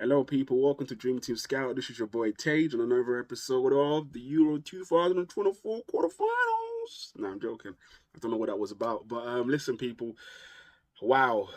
Hello, people. Welcome to DreamTeam Scout. This is your boy Tage on another episode of the Euro 2024 quarterfinals. No, I'm joking. I don't know what that was about, but listen, people. Wow,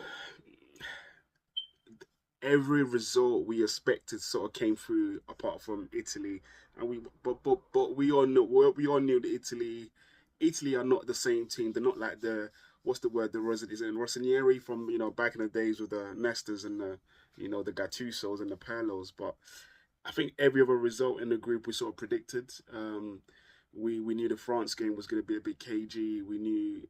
every result we expected sort of came through, apart from Italy, and but we all knew that Italy are not the same team. They're not like the what's the word, the Rossinieri from back in the days with the Nestas and the Gattusos and the Pirlos. But I think every other result in the group we sort of predicted. We knew the France game was going to be a bit cagey. We knew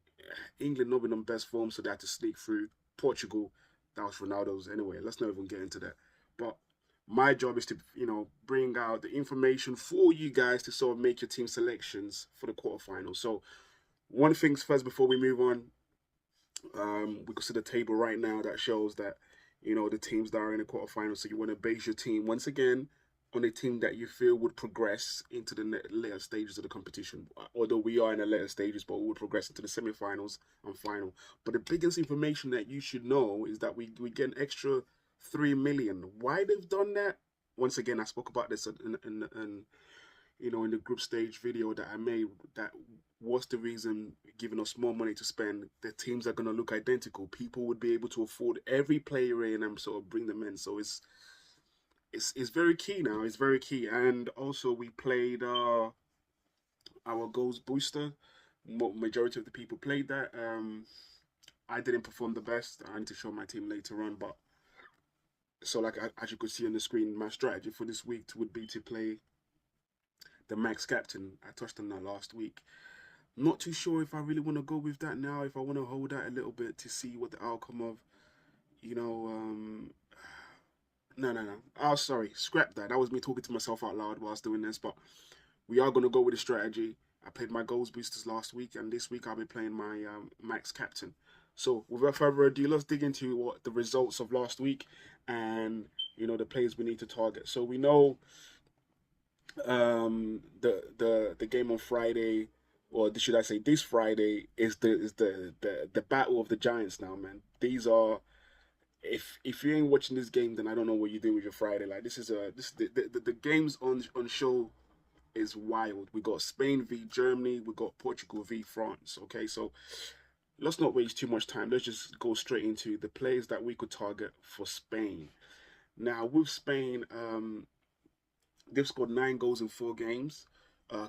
England not been on best form, so they had to sneak through. Portugal, that was Ronaldo's anyway. Let's not even get into that. But my job is to bring out the information for you guys to sort of make your team selections for the quarterfinals. So one things first before we move on, we can see the table right now that shows that the teams that are in the quarterfinals. So you want to base your team once again on a team that you feel would progress into the later stages of the competition. Although we are in the later stages, but we would progress into the semi-finals and final. But the biggest information that you should know is that we get an extra 3 million. Why they've done that? Once again, I spoke about this in the group stage video that I made. That what's the reason giving us more money to spend? The teams are gonna look identical. People would be able to afford every player in and sort of bring them in. So it's very key now. It's very key. And also we played our goals booster. Majority of the people played that. I didn't perform the best. I need to show my team later on, but so like as you could see on the screen, my strategy for this week would be to play the max captain. I touched on that last week. Not too sure if I really want to go with that now. If I want to hold that a little bit to see what the outcome of, you know, no, no, no. Oh, sorry, scrap that. That was me talking to myself out loud whilst doing this. But we are gonna go with the strategy. I played my goals boosters last week, and this week I'll be playing my max captain. So without further ado, let's dig into what the results of last week and the players we need to target. So we know the game on Friday, or should I say this Friday, is the battle of the giants now, man. These are, if you ain't watching this game, then I don't know what you do with your Friday. Like this the games on show is wild. We got Spain v Germany, we got Portugal v France. Okay, so let's not waste too much time. Let's just go straight into the players that we could target for Spain. Now with Spain, they've scored 9 goals in 4 games,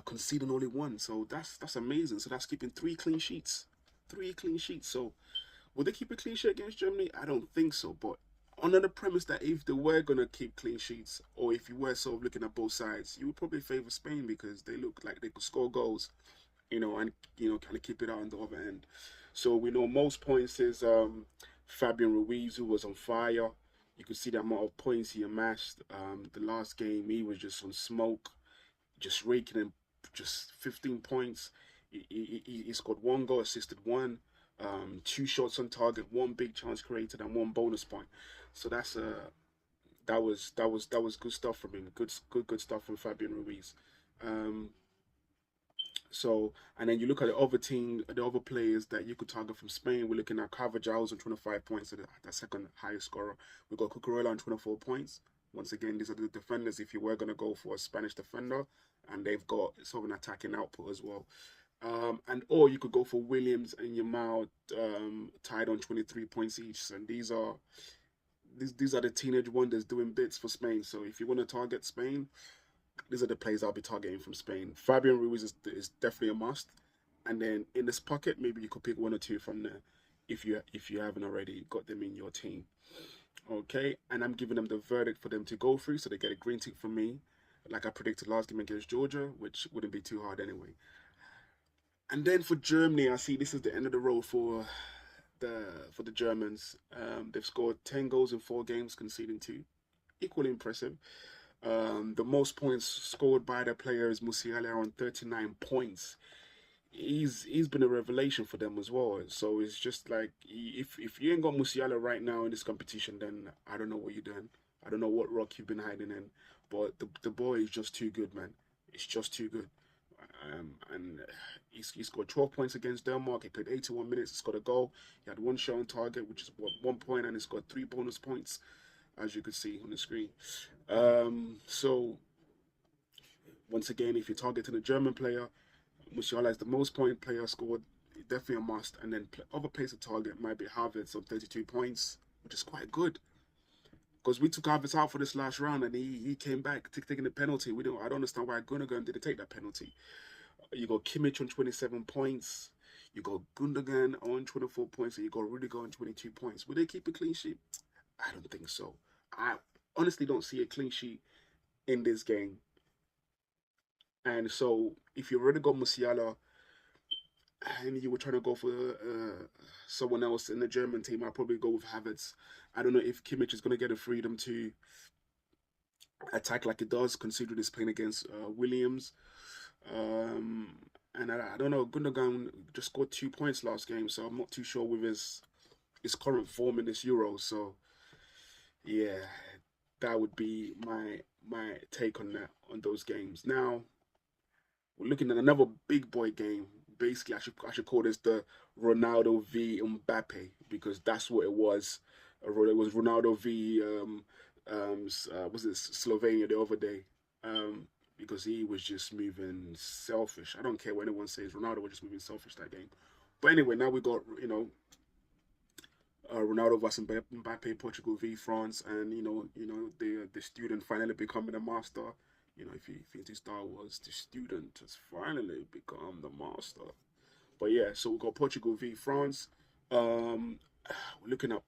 conceding only one. So that's amazing. So that's keeping 3 clean sheets. 3 clean sheets. So will they keep a clean sheet against Germany? I don't think so. But under the premise that if they were gonna keep clean sheets, or if you were sort of looking at both sides, you would probably favour Spain because they look like they could score goals, and kind of keep it out on the other end. So we know most points is Fabian Ruiz, who was on fire. You could see the amount of points he amassed. The last game, he was just on smoke, just raking in just 15 points. He scored 1 goal, assisted one, 2 shots on target, 1 big chance created, and 1 bonus point. So that was good stuff from him. Good stuff from Fabian Ruiz. Um, and then you look at the other team, the other players that you could target from Spain. We're looking at Carvajal's on 25 points, the second highest scorer. We've got Cucurella on 24 points. Once again, these are the defenders if you were going to go for a Spanish defender, and they've got sort of an attacking output as well. Or you could go for Williams and Yamal, tied on 23 points each. And these are the teenage wonders doing bits for Spain. So if you want to target Spain, these are the players I'll be targeting from Spain. Fabian Ruiz is definitely a must. And then in this pocket, maybe you could pick 1 or 2 from there if you haven't already got them in your team. Okay, and I'm giving them the verdict for them to go through, so they get a green tick from me, like I predicted last game against Georgia, which wouldn't be too hard anyway. And then for Germany, I see this is the end of the road for the Germans. They've scored 10 goals in 4 games, conceding 2. Equally impressive. The most points scored by the player is Musiala on 39 points. He's been a revelation for them as well. So it's just like, if you ain't got Musiala right now in this competition, then I don't know what you're doing. I don't know what rock you've been hiding in. But the boy is just too good, man. It's just too good. And he scored 12 points against Denmark. He played 81 minutes. He scored a goal. He had 1 shot on target, which is 1 point, and he scored 3 bonus points. as you could see on the screen. So once again, if you're targeting a German player, Musiala is the most point player scored. Definitely a must. And then other players to target might be Havertz of 32 points, which is quite good. Because we took Havertz out for this last round and he came back taking the penalty. I don't understand why Gundogan didn't take that penalty. You got Kimmich on 27 points. You got Gundogan on 24 points. And you got Rudiger on 22 points. Will they keep a clean sheet? I don't think so. I honestly don't see a clean sheet in this game. And so if you already got Musiala and you were trying to go for someone else in the German team, I'd probably go with Havertz. I don't know if Kimmich is going to get the freedom to attack like it does, considering he's playing against Williams. And I don't know, Gundogan just scored 2 points last game, so I'm not too sure with his current form in this Euro. So yeah, that would be my take on those games. Now we're looking at another big boy game. Basically, I should call this the Ronaldo v Mbappe, because that's what it was. It was Ronaldo v was it Slovenia the other day? Because he was just moving selfish. I don't care what anyone says. Ronaldo was just moving selfish that game. But anyway, now we got Ronaldo versus Mbappe, Portugal v France, and the student finally becoming a master. If you into Star Wars, the student has finally become the master. But yeah, so we got Portugal v France. We're looking at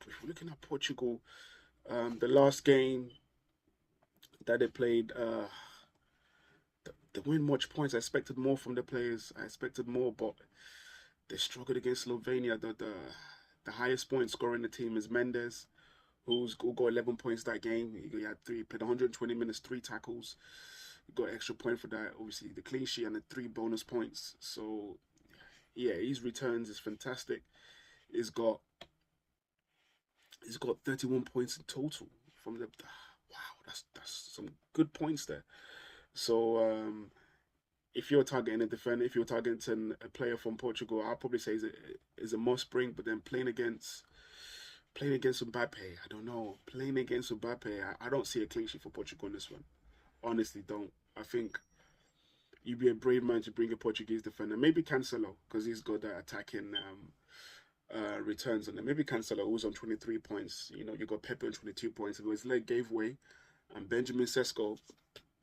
Portugal. The last game that they played, they win much points. I expected more from the players. I expected more, but they struggled against Slovenia. The highest point scorer in the team is Mendes, who got 11 points that game. He played 120 minutes, 3 tackles. He got extra point for that. Obviously, the clean sheet and the 3 bonus points. So yeah, his returns is fantastic. He's got 31 points in total from the. Wow, that's some good points there. So if you're targeting a defender, if you're targeting a player from Portugal, I'll probably say is a must bring. But then playing against Mbappe, I don't know. Playing against Mbappe, I don't see a clean sheet for Portugal in this one. Honestly, don't. I think you'd be a brave man to bring a Portuguese defender. Maybe Cancelo, because he's got that attacking returns on them. Maybe Cancelo, who's on 23 points. You got Pepe on 22 points. If his leg gave way, and Benjamin Sesko,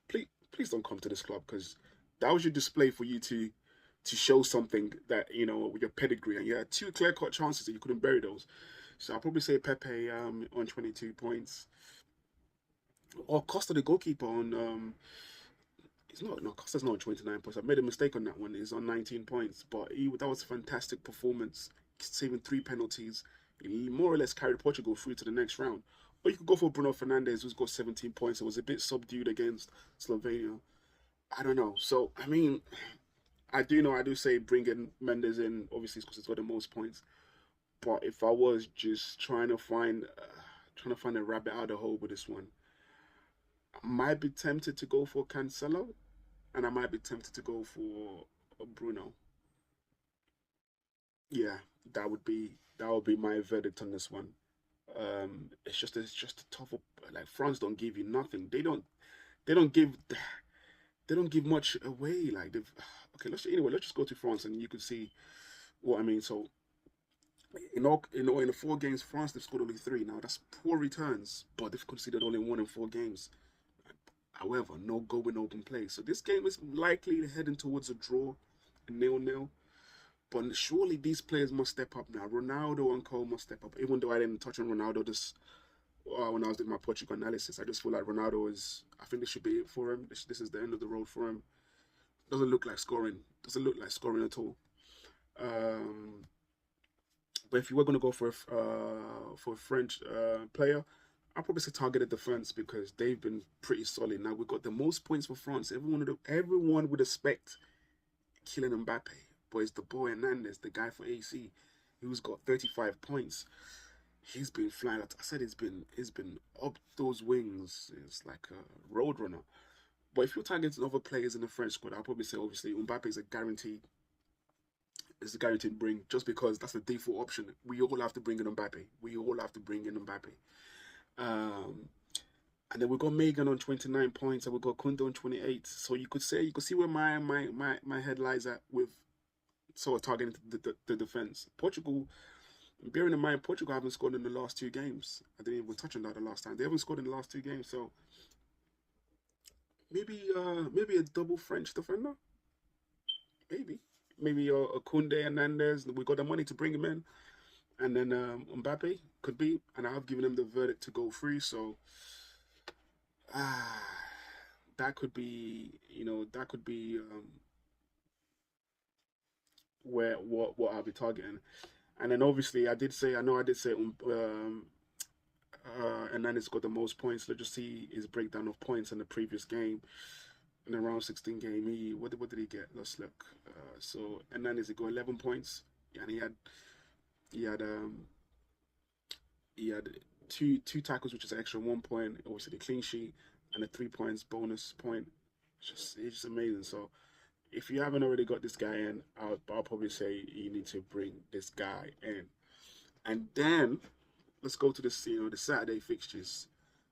please don't come to this club, because that was your display for you to show something that, with your pedigree. And you had 2 clear-cut chances and you couldn't bury those. So I'll probably say Pepe on 22 points. Or Costa, the goalkeeper, on Costa's not on 29 points. I made a mistake on that one. He's on 19 points. But that was a fantastic performance, saving 3 penalties. He more or less carried Portugal through to the next round. Or you could go for Bruno Fernandes, who's got 17 points. It was a bit subdued against Slovenia. I don't know. So, I mean, I do say bringing Mendes in, obviously, because he's got the most points. But if I was just trying to find a rabbit out of the hole with this one, I might be tempted to go for Cancelo, and I might be tempted to go for Bruno. Yeah, that would be my verdict on this one. It's just a tough. Like, France don't give you nothing. They don't give much away. Like, they've okay. Let's just go to France and you can see what I mean. So in the 4 games, France, they've scored only 3. Now that's poor returns, but they've conceded only 1 in 4 games. However, no goal in open play. So this game is likely heading towards a draw, a 0-0. But surely these players must step up now. Ronaldo and Cole must step up. Even though I didn't touch on Ronaldo when I was doing my Portugal analysis, I just feel like Ronaldo is. I think this should be it for him. This is the end of the road for him. Doesn't look like scoring. Doesn't look like scoring at all. But if you were going to go for a French player, I'll probably say targeted defense, because they've been pretty solid. Now we've got the most points for France. Everyone would expect Kylian Mbappe, but it's the boy Hernandez, the guy for AC, who's got 35 points. He's been flying. Like I said, he's been up those wings. It's like a roadrunner. But if you're targeting other players in the French squad, I'll probably say obviously Mbappe is a guaranteed. It's a guaranteed bring, just because that's the default option. We all have to bring in Mbappe. We all have to bring in Mbappe. Um, and then we got Megan on 29 points, and we got Kundo on 28. So you could see where my head lies at with sort of targeting the defense. Portugal, bearing in mind, Portugal haven't scored in the last two games. I didn't even touch on that the last time. They haven't scored in the last two games, so maybe a double French defender, maybe. Maybe a Kunde Hernandez. We got the money to bring him in, and then Mbappe could be. And I've given him the verdict to go free. So ah, that could be, that could be where what I'll be targeting. And then obviously I did say and then it's got the most points. Let's just see his breakdown of points in the previous game. In the round 16 game, what did he get? Let's look. So and then he got 11 points, and he had he had two tackles, which is an extra 1 point. Obviously the clean sheet and the 3 points bonus point. It's just amazing. So if you haven't already got this guy in, I'll probably say you need to bring this guy in. And then let's go to the Saturday fixtures,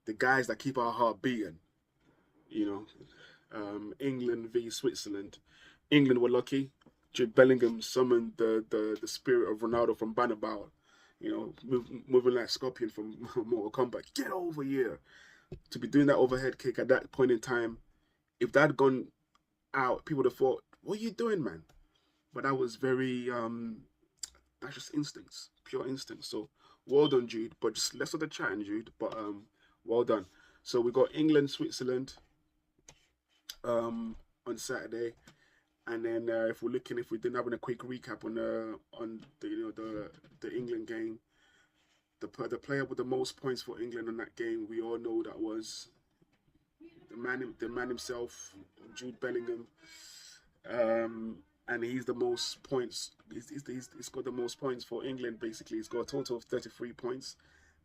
the guys that keep our heart beating. You England v Switzerland. England were lucky. Jude Bellingham summoned the spirit of Ronaldo from Bannabao. Moving like Scorpion from Mortal Kombat. Get over here. To be doing that overhead kick at that point in time, if that had gone out, people would have thought, "What are you doing, man?" But that was very that's just instincts, pure instincts. So well done, Jude. But just less of the chatting, Jude. But well done. So we got England, Switzerland on Saturday, and then if we're then having a quick recap on the England game, the player with the most points for England in that game, we all know that was the man himself, Jude Bellingham. And he's the most points. He's got the most points for England. Basically, he's got a total of 33 points.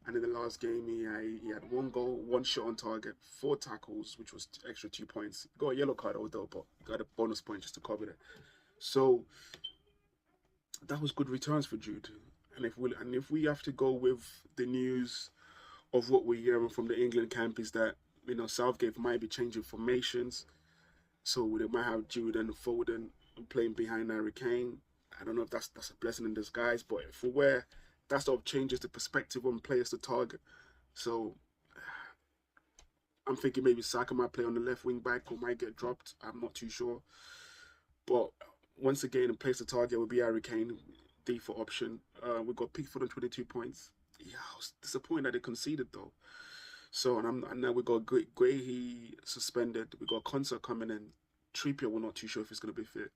And in the last game, he had 1 goal, 1 shot on target, 4 tackles, which was extra 2 points. Got a yellow card although, but got a bonus point just to cover it. So that was good returns for Jude. And if we have to go with the news of what we're hearing from the England camp is that Southgate might be changing formations, so they might have Jude and Foden playing behind Harry Kane. I don't know if that's a blessing in disguise, but for where that sort of changes the perspective on players to target. So I'm thinking maybe Saka might play on the left wing back or might get dropped. I'm not too sure. But once again, in place to target will be Harry Kane, default option. We got Pickford on 22 points. Yeah, I was disappointed that they conceded though. So and now we got Guehi suspended. We got Konsa coming in. Trippier, we're not too sure if he's going to be fit.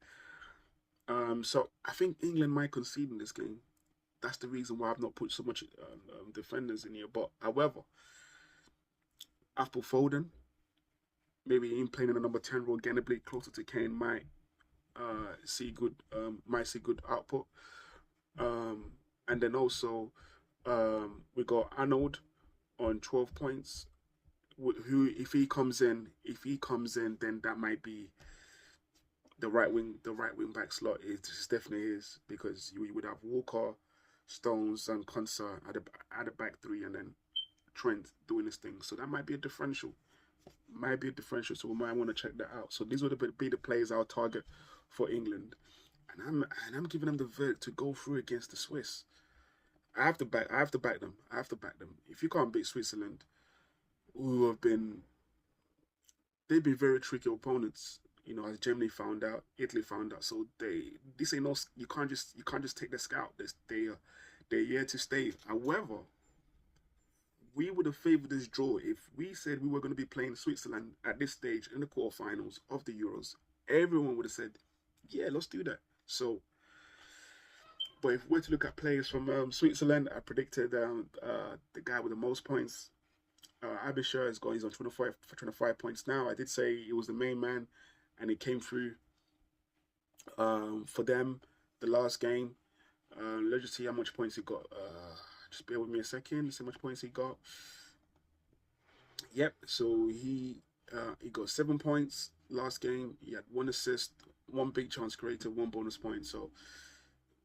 So I think England might concede in this game. That's the reason why I've not put so much defenders in here. But however, Apple Foden, maybe him playing in a number 10 role, getting a bit closer to Kane might see good output. And then also we got Arnold on 12 points. Who, if he comes in, then that might be the right wing back slot. It definitely is, because you would have Walker, Stones, and Konsa at the back three, and then Trent doing this thing. So that might be a differential. So we might want to check that out. So these would be the players I'll target for England, and I'm giving them the verdict to go through against the Swiss. I have to back them. If you can't beat Switzerland, they've been very tricky opponents. As Germany found out, Italy found out. So this ain't no. You can't just take the scout. They're here to stay. However, we would have favoured this draw if we said we were going to be playing Switzerland at this stage in the quarterfinals of the Euros. Everyone would have said, "Yeah, let's do that." So, but if we're to look at players from Switzerland, I predicted the guy with the most points. Abisher he's on 25 points now. I did say he was the main man, and he came through for them the last game. Let's just see how much points he got. Just bear with me a second. See how much points he got. Yep. So he got 7 points last game. He had 1 assist, 1 big chance created, 1 bonus point. So,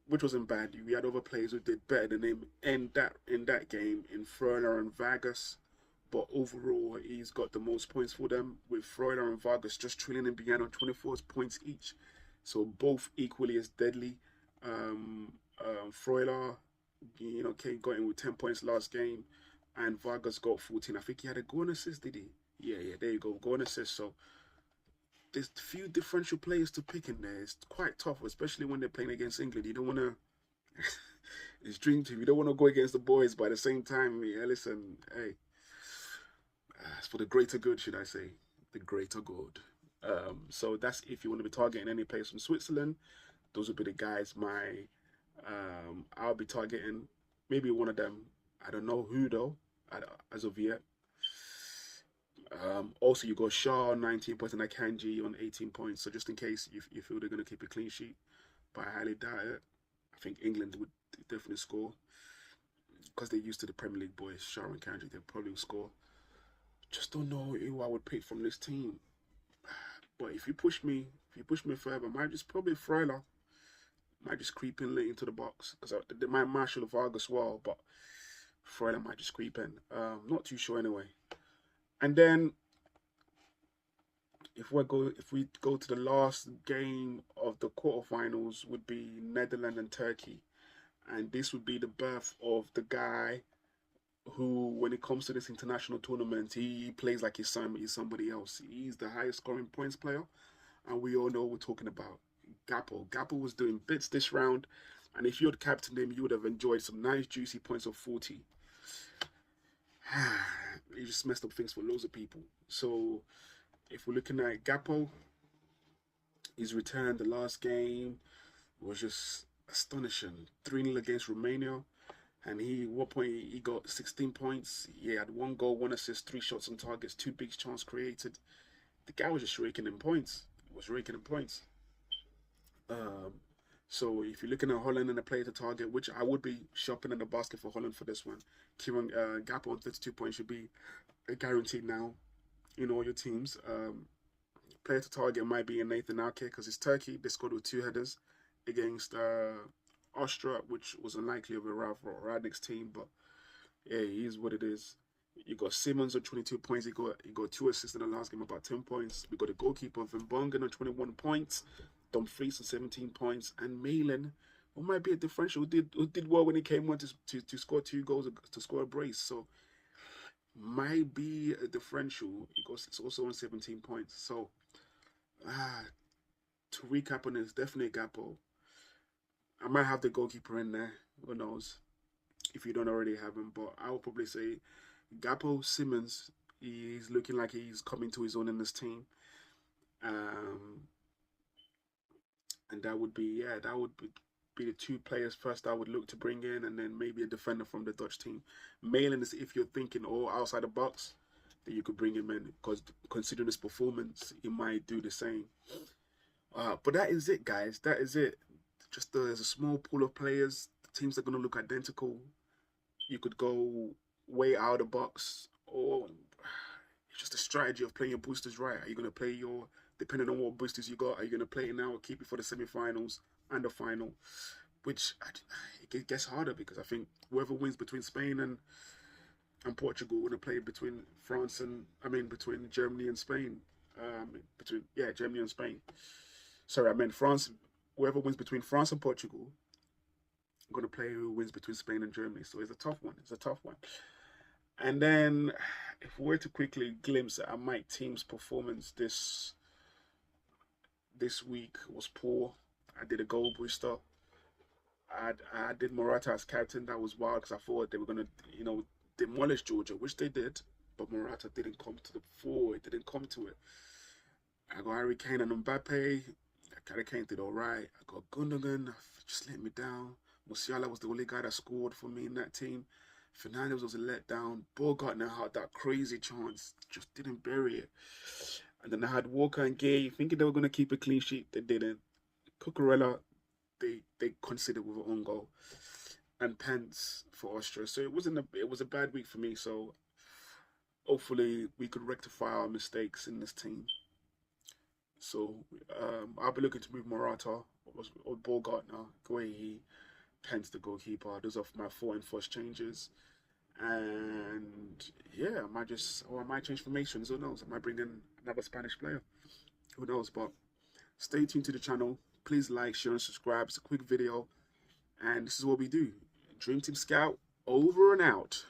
which wasn't bad. We had other players who did better than him in that game, in Furler and Vargas. but overall he's got the most points for them, with Freuler and Vargas just trailing him behind on 24 points each. So both equally as deadly. Freuler, got in with 10 points last game, and Vargas got 14. I think he had a goal and assist, did he? Yeah, there you go, goal and assist. So there's a few differential players to pick in there. It's quite tough, especially when they're playing against England. You don't want to. It's dream team. You don't want to go against the boys, but at the same time, yeah, listen, hey, it's for the greater good, should I say? The greater good. So that's if you want to be targeting any players from Switzerland. Those would be the guys I'll be targeting. Maybe one of them. I don't know who though, as of yet. Also, you got Shaw on 19 points and Akanji on 18 points. So just in case you feel they're going to keep a clean sheet, but I highly doubt it. I think England would definitely score because they're used to the Premier League boys. Shaw and Akanji, they probably will score. Just don't know who I would pick from this team. But if you push me further, I might just probably Freuler. Might just creep in late into the box because they might marshal Vargas well, but Freuler might just creep in. Not too sure anyway. And then if we go to the last game of the quarterfinals, would be Netherlands and Turkey, and this would be the birth of the guy who, when it comes to this international tournament, he plays like he's somebody else. He's the highest scoring points player, and we all know what we're talking about. Gappo. Gappo was doing bits this round, and if you had captained him, you would have enjoyed some nice juicy points of 40. He just messed up things for loads of people. So if we're looking at Gappo, his return the last game was just astonishing. 3-0 against Romania. And what point he got 16 points. He had 1 goal, 1 assist, 3 shots on targets, 2 big chances created. The guy was just raking in points. So if you're looking at Holland and a player to target, which I would be shopping in the basket for Holland for this one, Kieran Gappo on 32 points should be guaranteed now in all your teams. Player to target might be a Nathan Ake because it's Turkey. They scored with 2 headers against Austria, which was unlikely of a Ralph Radnick's team, but yeah, he is what it is. You got Simmons on 22 points. He got 2 assists in the last game, about 10 points. We got the goalkeeper Van Bongen on 21 points. Dumfries on 17 points, and Malin, who might be a differential, who did well when he came on to score 2 goals, to score a brace. So might be a differential. It's also on 17 points. So to recap on this, definitely Gappo. I might have the goalkeeper in there. Who knows? If you don't already have him, but I would probably say Gappo, Simmons. He's looking like he's coming to his own in this team. And that would be the 2 players first I would look to bring in, and then maybe a defender from the Dutch team. Malin is if you're thinking outside the box, that you could bring him in, because considering his performance, he might do the same. But that is it, guys. That is it. Just there's a small pool of players. The teams are going to look identical. You could go way out of the box, or it's just a strategy of playing your boosters right. Are you going to play depending on what boosters you got, are you going to play it now or keep it for the semi-finals and the final? Which it gets harder, because I think whoever wins between Spain and Portugal going to play between between Germany and Spain. Germany and Spain. Sorry, I meant France. Whoever wins between France and Portugal, I'm going to play who wins between Spain and Germany. So it's a tough one. And then if we were to quickly glimpse at my team's performance this week, was poor. I did a goal booster. I did Morata as captain. That was wild because I thought they were going to, demolish Georgia, which they did. But Morata didn't come to the fore. It didn't come to it. I got Harry Kane and Mbappe. Harry Kane did all right. I got Gundogan. Just let me down. Musiala was the only guy that scored for me in that team. Fernandes was a letdown. Bogartner had that crazy chance. Just didn't bury it. And then I had Walker and Gay thinking they were going to keep a clean sheet. They didn't. Cucurella, they considered with an own goal. And Pence for Austria. So it was a bad week for me. So hopefully we could rectify our mistakes in this team. So I'll be looking to move Morata or Bogartner, Guehi, Pence the goalkeeper. Those are my 4 enforced changes. And yeah, I might change formations. Who knows? I might bring in another Spanish player. Who knows? But stay tuned to the channel. Please like, share, and subscribe. It's a quick video, and this is what we do. Dream Team Scout over and out.